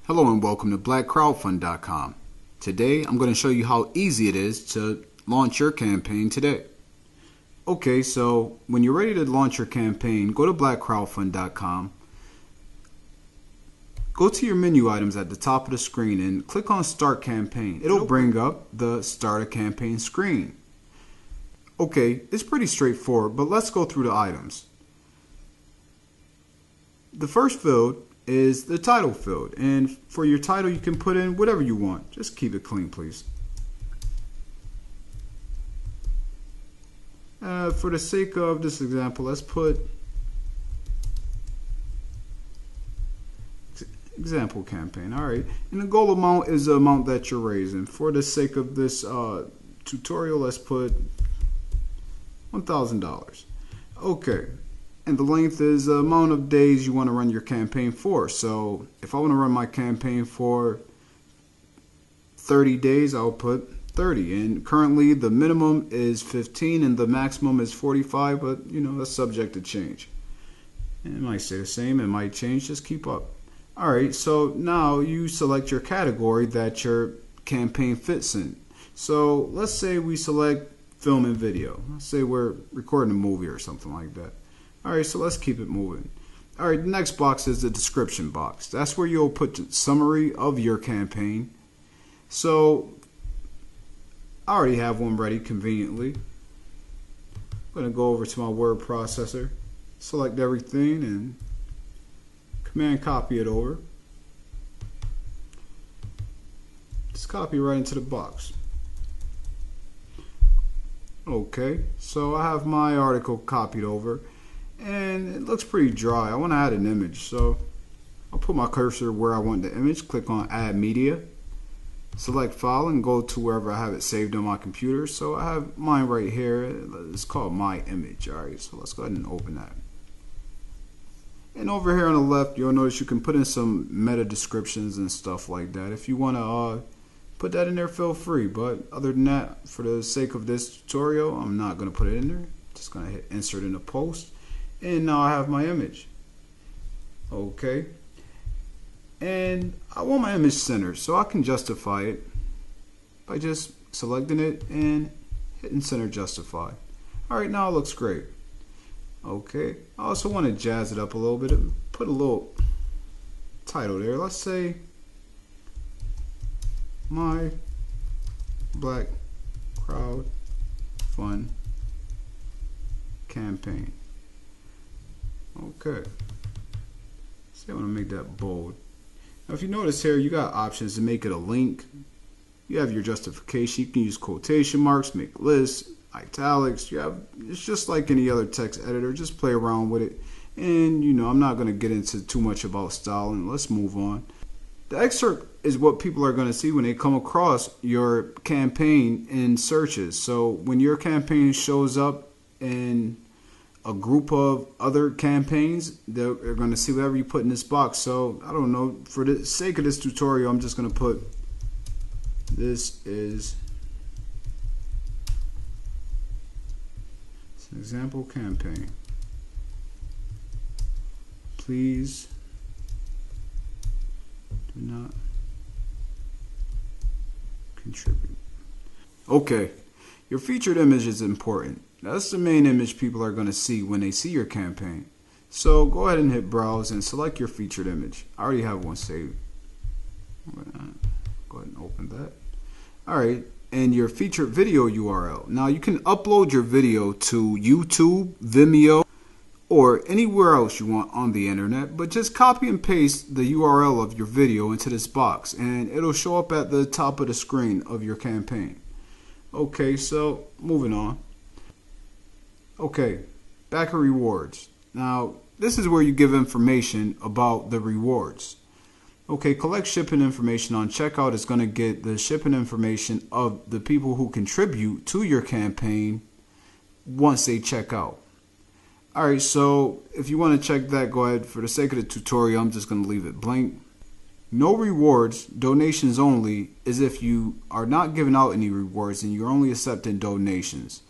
Hello and welcome to blackcrowdfund.com. Today I'm going to show you how easy it is to launch your campaign today. Okay, so when you're ready to launch your campaign, go to blackcrowdfund.com. Go to your menu items at the top of the screen and click on Start Campaign. It'll bring up the Start a Campaign screen. Okay, it's pretty straightforward, but let's go through the items. The first field is the title field, and for your title you can put in whatever you want. Just keep it clean, please. For the sake of this example, let's put example campaign. Alright, and the goal amount is the amount that you're raising. For the sake of this tutorial, let's put $1,000. Okay. And the length is the amount of days you want to run your campaign for. So if I want to run my campaign for 30 days, I'll put 30. And currently the minimum is 15 and the maximum is 45, but you know, that's subject to change. And it might stay the same, it might change, just keep up. Alright, so now you select your category that your campaign fits in. So let's say we select film and video. Let's say we're recording a movie or something like that. Alright, so let's keep it moving. Alright, the next box is the description box. That's where you'll put the summary of your campaign. So, I already have one ready conveniently. I'm going to go over to my word processor, select everything, and command copy it over. Just copy right into the box. Okay, so I have my article copied over. And it looks pretty dry. I want to add an image, so I'll put my cursor where I want the image, click on add media, select file, and go to wherever I have it saved on my computer. So I have mine right here. It's called my image. Alright, so let's go ahead and open that. And over here on the left, you'll notice you can put in some meta descriptions and stuff like that. If you want to put that in there, feel free, but other than that, for the sake of this tutorial, I'm not going to put it in there. Just going to hit insert in the post. And now I have my image. Okay. And I want my image centered, so I can justify it by just selecting it and hitting center justify. Alright, now it looks great. Okay. I also want to jazz it up a little bit and put a little title there. Let's say my Black Crowd Fund Campaign. Okay. See, I want to make that bold. Now, if you notice here, you got options to make it a link. You have your justification. You can use quotation marks, make lists, italics. It's just like any other text editor. Just play around with it. And you know, I'm not going to get into too much about styling. Let's move on. The excerpt is what people are going to see when they come across your campaign in searches. So when your campaign shows up in a group of other campaigns, they're going to see whatever you put in this box. So I don't know, for the sake of this tutorial, I'm just going to put this is an example campaign. Please do not contribute. Okay, your featured image is important. That's the main image people are going to see when they see your campaign. So go ahead and hit browse and select your featured image. I already have one saved. Go ahead and open that. Alright, and your featured video URL. Now you can upload your video to YouTube, Vimeo, or anywhere else you want on the internet, but just copy and paste the URL of your video into this box and it'll show up at the top of the screen of your campaign. Okay, so moving on. Okay, back at rewards. Now, this is where you give information about the rewards. Okay, collect shipping information on checkout is going to get the shipping information of the people who contribute to your campaign once they check out. Alright, so if you want to check that, go ahead. For the sake of the tutorial, I'm just going to leave it blank. No rewards, donations only, is if you are not giving out any rewards and you're only accepting donations.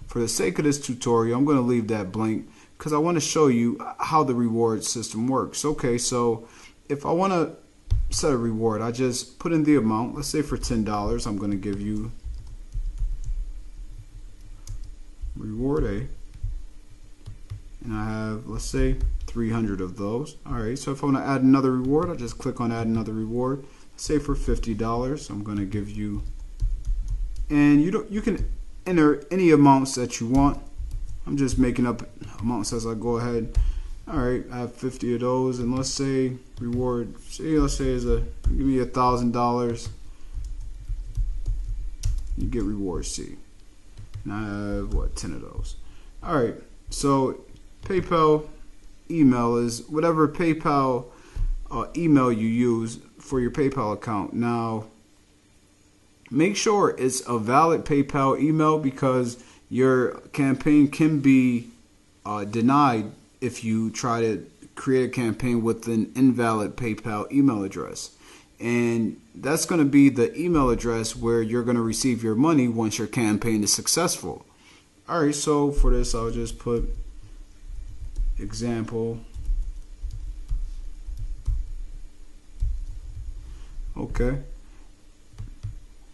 For the sake of this tutorial, I'm going to leave that blank because I want to show you how the reward system works. Okay, so if I want to set a reward. I just put in the amount. Let's say for $10, I'm going to give you reward A. And I have, let's say, 300 of those. Alright, so if I want to add another reward, I just click on add another reward. Let's say for $50, I'm going to give you, and you can enter any amounts that you want. I'm just making up amounts as I go ahead. Alright, I have 50 of those, and let's say reward, let's say is give me $1,000. You get reward C. And I have, what, 10 of those. Alright, so PayPal email is whatever PayPal email you use for your PayPal account. Now, make sure it's a valid PayPal email, because your campaign can be denied if you try to create a campaign with an invalid PayPal email address. And that's going to be the email address where you're going to receive your money once your campaign is successful. Alright, so for this, I'll just put example. Okay.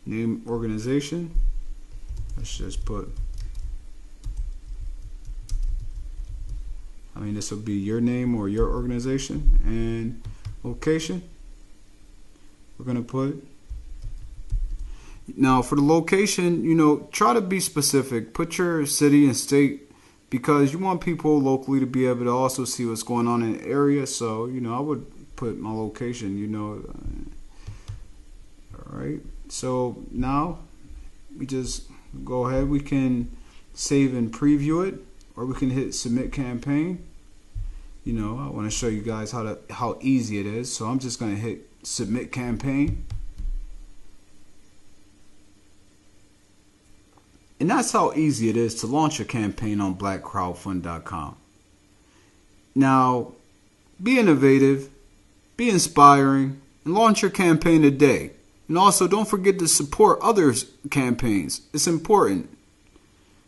Name organization. Let's just put, this will be your name or your organization. And location, we're going to put, now for the location, try to be specific. Put your city and state, because you want people locally to be able to also see what's going on in the area. So, I would put my location, Alright, so now we just go ahead. We can save and preview it, or we can hit submit campaign. I want to show you guys how easy it is. So I'm just going to hit submit campaign. And that's how easy it is to launch a campaign on blackcrowdfund.com. Now, be innovative, be inspiring, and launch your campaign today. And also, don't forget to support others' campaigns. It's important.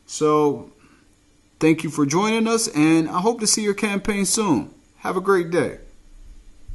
So, thank you for joining us, and I hope to see your campaign soon. Have a great day.